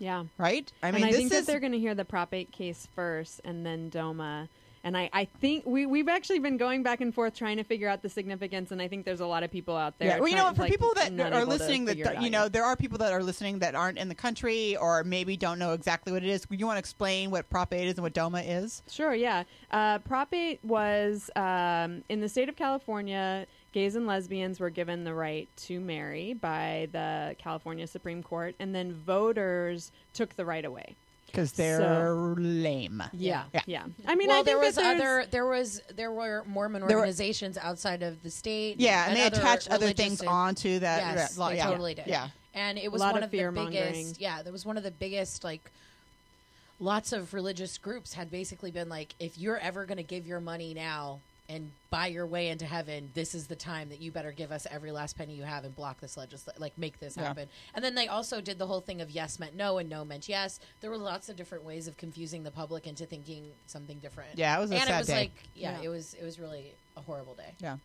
Yeah. Right? I think that they're going to hear the Prop 8 case first and then DOMA. And I think we've actually been going back and forth trying to figure out the significance, and I think there's a lot of people out there. Yeah, well, you know, for like, people that are listening, that you know, there are people that are listening that aren't in the country or maybe don't know exactly what it is. You want to explain what Prop 8 is and what DOMA is? Sure, yeah. Prop 8 was, in the state of California, gays and lesbians were given the right to marry by the California Supreme Court, and then voters took the right away. Because they're lame. Yeah. I mean, well, I think there were Mormon organizations outside of the state. Yeah, and they attached other things onto that. Yes, they totally did. Yeah, and it was one of the biggest. Yeah, there was one of the biggest. Like, lots of religious groups had basically been like, if you're ever going to give your money now and buy your way into heaven, this is the time that you better give us every last penny you have and block this like make this happen. And then they also did the whole thing of yes meant no and no meant yes. There were lots of different ways of confusing the public into thinking something different. Yeah, it was a sad day. It was really a horrible day. Yeah.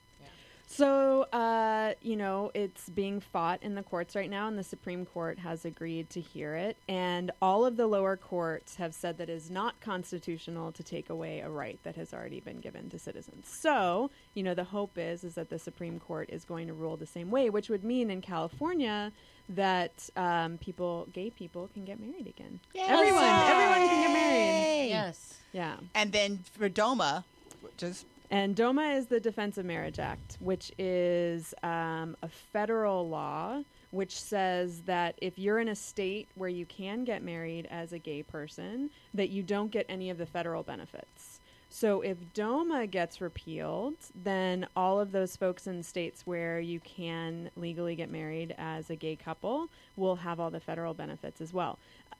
So, you know, it's being fought in the courts right now, and the Supreme Court has agreed to hear it. And all of the lower courts have said that it is not constitutional to take away a right that has already been given to citizens. So, you know, the hope is that the Supreme Court is going to rule the same way, which would mean in California that gay people can get married again. Yes. Everyone can get married. Yes. Yeah. And then for DOMA, just... And DOMA is the Defense of Marriage Act, which is a federal law which says that if you're in a state where you can get married as a gay person, that you don't get any of the federal benefits. So if DOMA gets repealed, then all of those folks in states where you can legally get married as a gay couple will have all the federal benefits as well.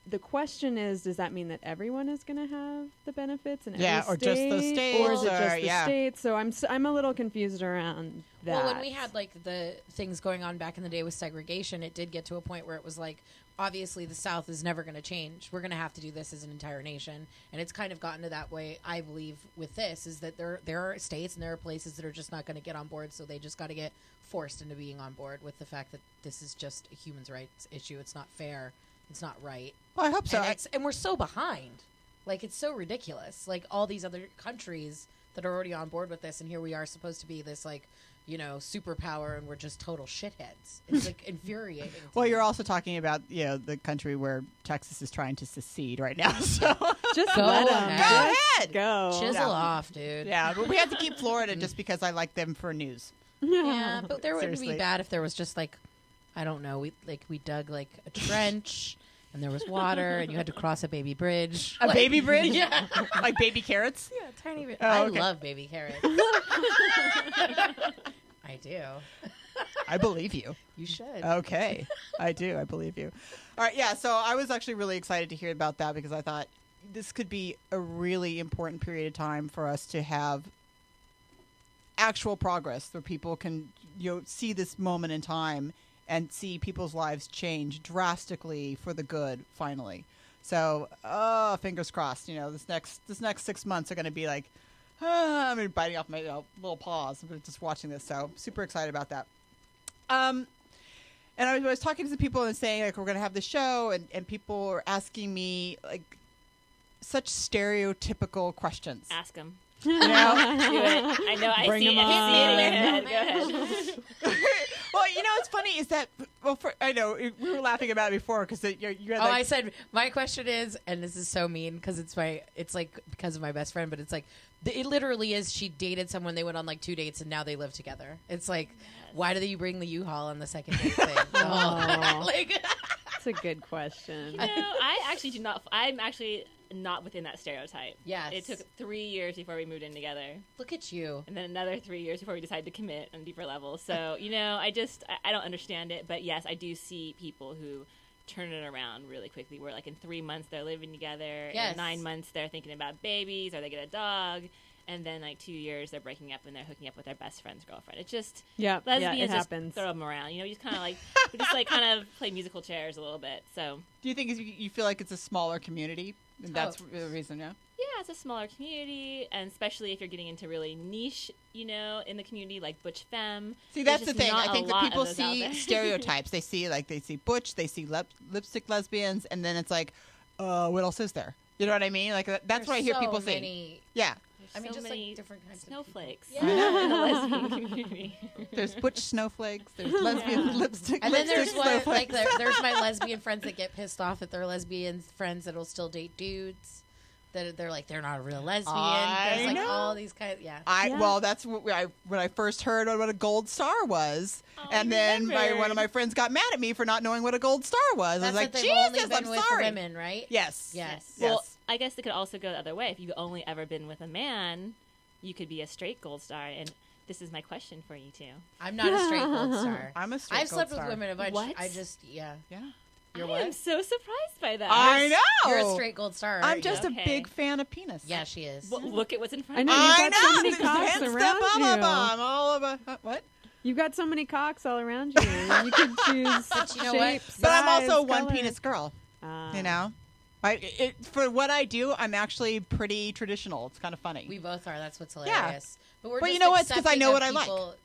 The question is, does that mean that everyone is going to have the benefits in every state? Or just the states? Or is it just the states? So I'm a little confused around that. Well, when we had like the things going on back in the day with segregation, it did get to a point where it was like, obviously the South is never going to change. We're going to have to do this as an entire nation. And it's kind of gotten to that way, I believe, with this, is that there are states and there are places that are just not going to get on board, so they just got to get forced into being on board with the fact that this is just a human rights issue. It's not fair. It's not right. Well, I hope so. And we're so behind. Like, it's so ridiculous. Like, all these other countries that are already on board with this, and here we are supposed to be this, like, you know, superpower, and we're just total shitheads. It's, like, infuriating. Well, you're also talking about, you know, the country where Texas is trying to secede right now. So just go ahead. Go. Chisel off, dude. Yeah, but we had to keep Florida just because I like them for news. Yeah, but there wouldn't be bad if there was just, like, I don't know, we dug, like, a trench, and there was water, and you had to cross a baby bridge. A baby bridge? Yeah. Like baby carrots? Yeah, tiny bit. Oh, okay. I love baby carrots. I do. I believe you. You should. Okay. I do. I believe you. All right, yeah, so I was actually really excited to hear about that because I thought this could be a really important period of time for us to have actual progress where people can, you know, see this moment in time and see people's lives change drastically for the good, finally. So, fingers crossed. You know, this next 6 months are going to be like, I'm biting off my little paws. I'm just watching this, so super excited about that. And I was talking to some people and saying, like, we're going to have the show, and people are asking me, like, such stereotypical questions. Ask them. You know? Do it. I know. I see it in their head. Go ahead. Well, you know, what's funny is that, I know, we were laughing about it before because you're like... I said, my question is, and this is so mean because it's like, because of my best friend, but it's like, it literally is, she dated someone, they went on like 2 dates, and now they live together. It's like, why do you bring the U-Haul on the second date thing? Like, that's a good question. You know, I actually do not, I'm actually not within that stereotype. Yes. It took 3 years before we moved in together. Look at you. And then another 3 years before we decided to commit on a deeper level. So, you know, I don't understand it. But yes, I do see people who turn it around really quickly. Where like in 3 months they're living together. Yes. In 9 months they're thinking about babies or they get a dog. And then like 2 years they're breaking up and they're hooking up with their best friend's girlfriend. It's just lesbians it just happens. throw them around. You know, you just kind of like we just like kind of play musical chairs a little bit. So do you think you feel like it's a smaller community? And that's the reason, yeah? it's a smaller community, and especially if you're getting into really niche, in the community, like butch femme. See, there's that's the just thing. not I a think that lot of people those out see there. stereotypes. They see butch, they see lipstick lesbians, and then it's like, what else is there? You know what I mean? Like that's what I hear people say. Yeah. I mean, So just many like different kinds snowflakes Yeah. in the lesbian community. There's butch snowflakes. There's lesbian lipstick. And then there's lipstick one, like snowflakes. there's my lesbian friends that get pissed off that they're lesbian friends that'll still date dudes. That they're like they're not a real lesbian. There's like know. all these kinds. Yeah. Well, that's what when I first heard what a gold star was, and then one of my friends got mad at me for not knowing what a gold star was. I That's was like, what they've only Jesus, been I'm with sorry. women, right? Yes. Yes. Well, I guess it could also go the other way. If you've only ever been with a man, you could be a straight gold star. And this is my question for you, too. I'm not a straight gold star. I'm a straight I've gold slept star. with women a bunch. What? I just Yeah. I am so surprised by that. I know. You're a straight gold star. I'm aren't just you? a Okay. big fan of penis. Yeah, she is. Well, look at what's in front I of know, you. you've got so many There's cocks hence the around blah, you. blah, I'm all about what? You've got so many cocks all around you. You could choose But you know what? shapes, But I'm also a size, one color. penis girl. Ah. You know, for what I do, I'm actually pretty traditional. It's kind of funny. We both are. That's what's hilarious. But we're But just you know what? It's 'cause I know accepting what of I like. people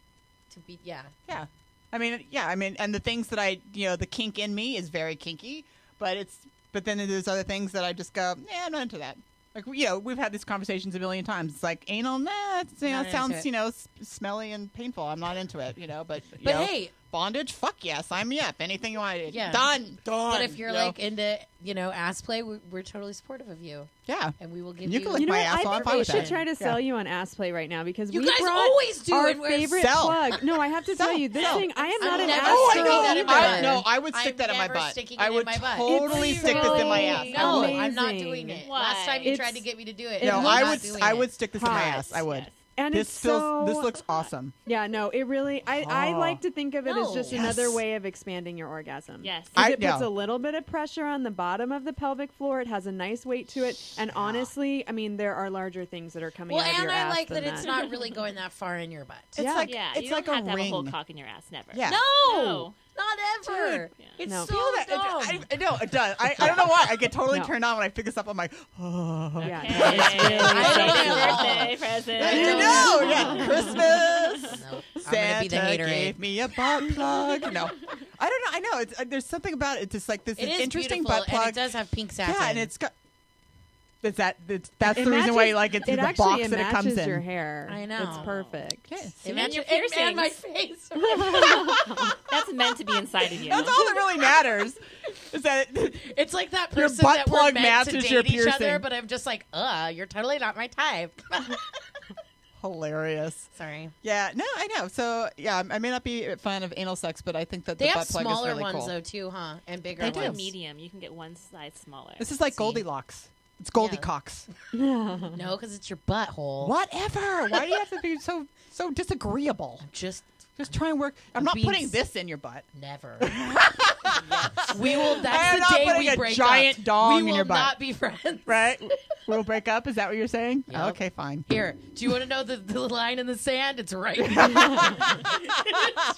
To be, yeah. Yeah. I mean, and the things that the kink in me is very kinky, but then there's other things that I just go, yeah, I'm not into that. Like, we've had these conversations a million times. It's like anal, Not into sounds, it. smelly and painful. I'm not into it, but But hey, bondage, fuck yes, I'm if anything you want, Yeah. done. but if you're like into, ass play, we're totally supportive of you, yeah, and we will give You you. can lick You know my what? asshole, I I'm think fine we with should that. try to Yeah. sell you on ass play right now because You we guys brought always do, our and we're favorite Sell. plug. No, I have to tell Sell. you this Sell. thing. I am I'm not an never ass sticking girl that in my either. butt. I would stick I'm that in my never butt. sticking I it in would my butt. totally It's stick this in my so ass. No, amazing. I'm not doing it. Why? Last time you It's- tried to get me to do it. it No, looks- I I'm would. not doing I it. would stick this in my Hot. ass. I would. Yes. And This it's so This looks awesome. Yeah, no, it really. I Oh. like to think of it as just No. another Yes. way of expanding your orgasm. Yes. 'Cause I- it puts yeah. a little bit of pressure on the bottom of the pelvic floor. It has a nice weight to it, and honestly, I mean, there are larger things that are coming Well, out of and your I ass like than that it's not really going that far in your butt. It's Yeah. like Yeah, it's you like don't a have to have a whole ring. cock in your ass. Never. Yeah. No, not ever. Dude. It's No. so Feel that- dumb. I know it does. I don't know why. I get totally No. turned on when I pick this up. I'm like, oh. Yeah, Okay. no, it's really I don't Happy know. birthday present. I You don't know, know. yeah, Christmas. No, I'm gonna Santa be the haterade. gave me a butt plug. No, I don't know. I know. It's, there's something about it. It's just like this It is interesting beautiful, butt plug. and it does have pink satin. Yeah, and it's got. That's It the reason why matches- you like it. It The actually box that it comes matches in. your hair. I know. It's perfect. Yes. It And matches your and my piercings. face. That's meant to be inside of you. That's all that really matters. Is that It's like that Your person butt that we're plug meant to matches date your each other, piercing. but I'm just like, you're totally not my type. hilarious? Sorry. Yeah, no, I know. So yeah, I may not be a fan of anal sex, but I think that They the have butt plug smaller is really ones cool. though too, huh? And bigger They It's do. a ones. medium. You can get one size smaller. This is like See. Goldilocks. It's Goldie Cox. No, because it's your butthole. Whatever. Why do you have to be so disagreeable? Just Just try and work. I'm not Being putting s- this in your butt. never. We will. I am That's not the day putting we a break giant up. dong we in will your butt. not be friends. Right? We'll break up. Is that what you're saying? Yep. Okay, fine. Here, do you want to know the line in the sand? It's right. It's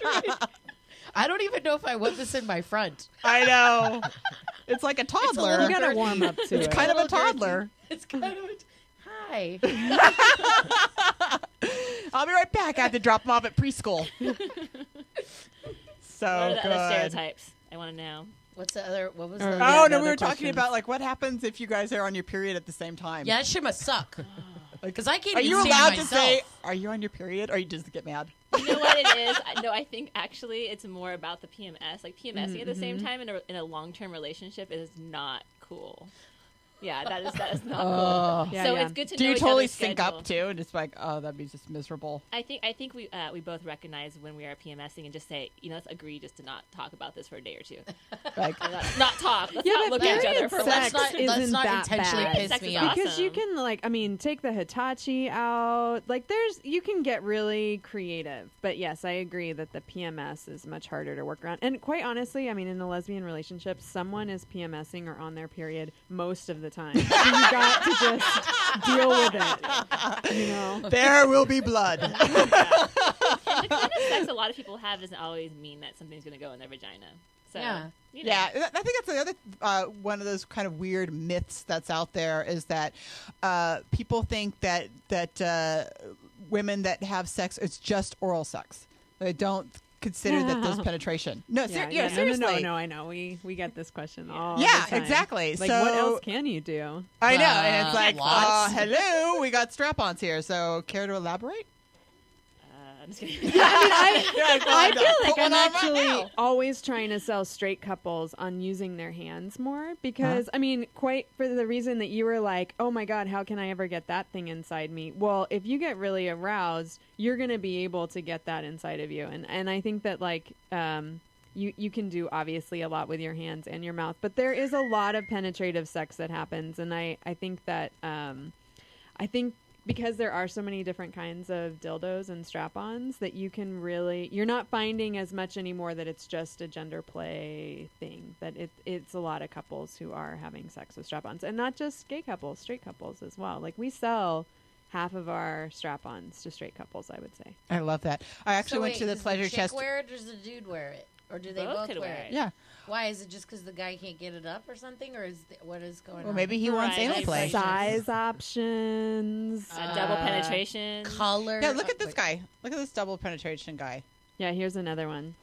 right. I don't even know if I want this in my front. I know. It's like a toddler. You gotta warm up to It's it. kind of a little girthy. toddler. It's kind of a hi. I'll be right back. I have to drop them off at preschool. So What are the good. other stereotypes? I want to know. What's the other? What was Or- the? Yeah, Oh the no, we other were talking questions. about like what happens if you guys are on your period at the same time. Yeah, that shit must suck. Because I can't Are even you stand allowed myself. to say, "Are you on your period?" Or you just get mad? You know what it is? No, I think actually it's more about the PMS. Like PMSing at the same time in a long-term relationship is not cool. Yeah, that is not cool. Yeah, So yeah. it's good to Do know you each totally other's sync schedule. up too, and just like, oh, that'd be just miserable. I think we both recognize when we are PMSing and just say, let's agree just to not talk about this for a day or two. Like, Not talk. Let's Yeah, not but look at each period other for sex let's once. not let's isn't not that intentionally bad. piss Sex me is off. Because you Awesome. can take the Hitachi out. Like you can get really creative. But yes, I agree that the PMS is much harder to work around. And quite honestly, in a lesbian relationship, someone is PMSing or on their period most of the time. So you got to just deal with it. there will be blood. And the kind of sex a lot of people have doesn't always mean that something's going to go in their vagina. So, Yeah. you know. Yeah, I think that's the other one of those kind of weird myths that's out there is that people think that women that have sex, it's just oral sex. They don't consider that there's penetration. No, seriously. No, I know. We get this question all Yeah, the time. exactly. Like, So, what else can you do? I know, and it's like, lots. hello, we got strap-ons here. So, care to elaborate? I'm just kidding. I feel like Put one I'm on right actually now. always trying to sell straight couples on using their hands more because, I mean, quite for the reason that you were like, oh my God, how can I ever get that thing inside me? Well, if you get really aroused, you're going to be able to get that inside of you. And I think that, like, you can do obviously a lot with your hands and your mouth, but there is a lot of penetrative sex that happens. And I think that, because there are so many different kinds of dildos and strap-ons that you can really, you're not finding as much anymore that it's just a gender play thing, that it's a lot of couples who are having sex with strap-ons, and not just gay couples, straight couples as well. Like, we sell half of our strap-ons to straight couples, I would say. I love that. I actually went to the does pleasure the chick chest. wear it or does the dude wear it? Or do they Both both could wear wear it? it. Yeah. Why? Is it just because the guy can't get it up or something? Or what is going on? Well, maybe he wants Right, anal that's play. Size options. Double penetration. Color. Yeah, look at this guy. Look at this double penetration guy. Yeah, here's another one.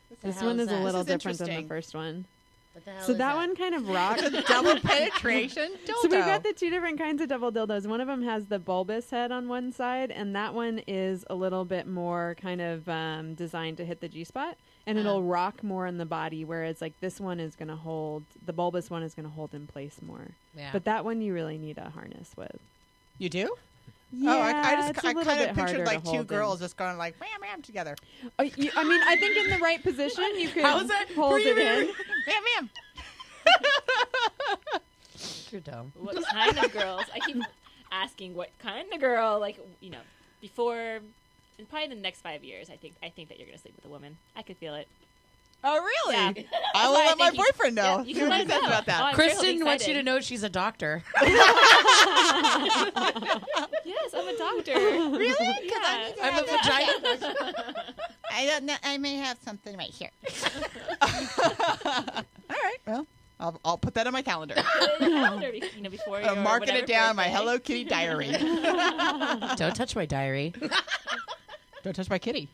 the This hell one is is a that? little This is different than the interesting. first one. What the hell So is that one kind of rocks. Double penetration dildo. So we've got the two different kinds of double dildos. One of them has the bulbous head on one side, and that one is a little bit more kind of designed to hit the G-spot, and it'll rock more in the body, whereas like this one is going to hold, the bulbous one is going to hold in place more. Yeah. But that one you really need a harness with. You do? Yeah, I it's a little kind bit of harder pictured to like two hold in. girls just going like wham wham together. I mean, I think in the right position you could How's that? hold it in. Wham wham. You're dumb. What kind of girls? I keep asking what kind of girl. Like, you know, before, in probably the next 5 years, I think that you're gonna sleep with a woman. I could feel it. Oh really? Yeah. I That's will why I let my think boyfriend know. Yeah, you See can what let he him says know. about that. I'm sure he'll be Kristen wants you to excited. know she's a doctor. Yes, I'm a doctor. Really? Yeah. I'm a vagina. I don't know. I may have something right here. All right. Well, I'll put that on my calendar. Before I'm your marking it whatever down in my birthday. Hello Kitty diary. Don't touch my diary. Don't touch my kitty.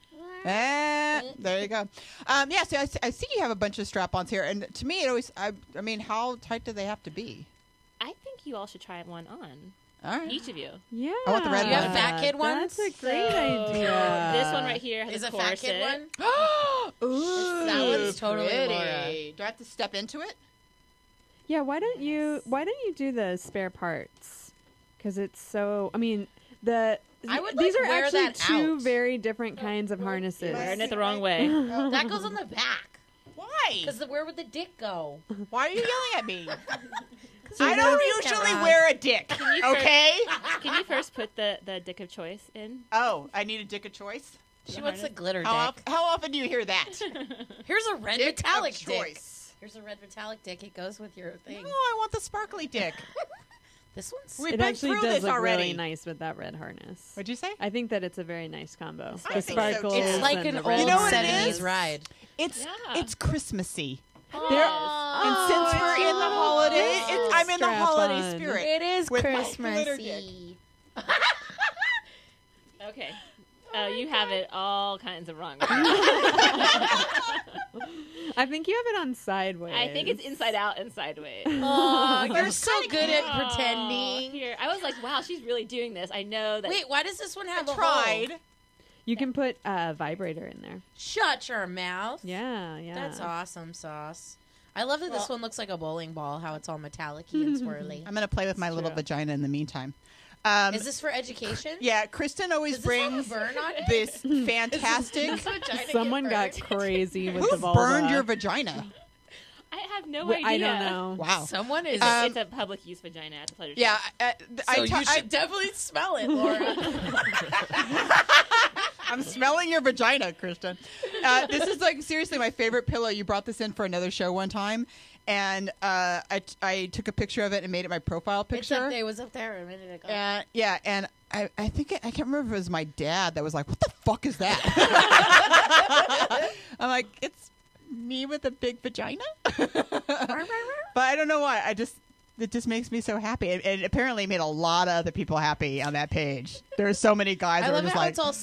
There you go. Yeah, so I see you have a bunch of strap-ons here, and to me, it always. I mean, how tight do they have to be? I think you all should try one on. All right. Each of you. Yeah. I want the red You have one. fat kid ones? That's a great So, idea. This one right here has Is a a fat kid corset. one? Ooh, That one's totally pretty. Lora. Do I have to step into it? Yeah, why don't you do the spare parts? Because it's so. I mean, I would, these like, are wear actually that two out. very different kinds of harnesses. Wearing it the wrong way. That goes on the back. Why? Because where would the dick go? Why are you yelling at me? So I there's- don't usually wear a dick. you Okay. Can you first put the dick of choice in? Oh, I need a dick of choice. She wants the glitter How, dick. how often do you hear that? Here's a red Dick metallic of dick. choice. Here's a red metallic dick. It goes with your thing. No, I want the sparkly dick. This one's. We've It been actually through does this look already. really nice with that red harness. What'd you say? I think that it's a very nice combo. I The think so, sparkles. too. It's like and an the old red You know what it 70s is? ride. It's Yeah. it's Christmassy. There- And since we're in the holiday, I'm in the Strap holiday on. spirit. It is With my glitter dick. Christmassy. Okay. Oh, you have it all kinds of wrong. I think you have it on sideways. I think it's inside out and sideways. Oh, you're it's so kinda good at Oh, pretending. Here, I was like, wow, she's really doing this. I know that. Wait, why does this one have I a tried. hole? You can put a vibrator in there. Shut your mouth. Yeah, yeah. That's awesome sauce. I love that this one looks like a bowling ball, how it's all metallic-y and swirly. I'm gonna play with my little true. vagina in the meantime. Is this for education? Yeah, Kristen always Does this have a brings burn on it? this fantastic. Does vagina get Someone got burned? crazy with the Who vulva. burned your vagina? I have no Well, idea. I don't know. Wow. Someone is. It's a public use vagina at the pleasure Yeah, shop. so you should definitely smell it, Laura. I'm smelling your vagina, Kristen. This is like seriously my favorite pillow. You brought this in for another show one time, and I took a picture of it and made it my profile It's picture. up there. It was up there a minute ago. Yeah, and I think I can't remember if it was my dad that was like, "What the fuck is that?" I'm like, "It's me me with a big vagina. But I don't know why. It just makes me so happy. It apparently made a lot of other people happy on that page. There's so many guys I that were love just how like, it's all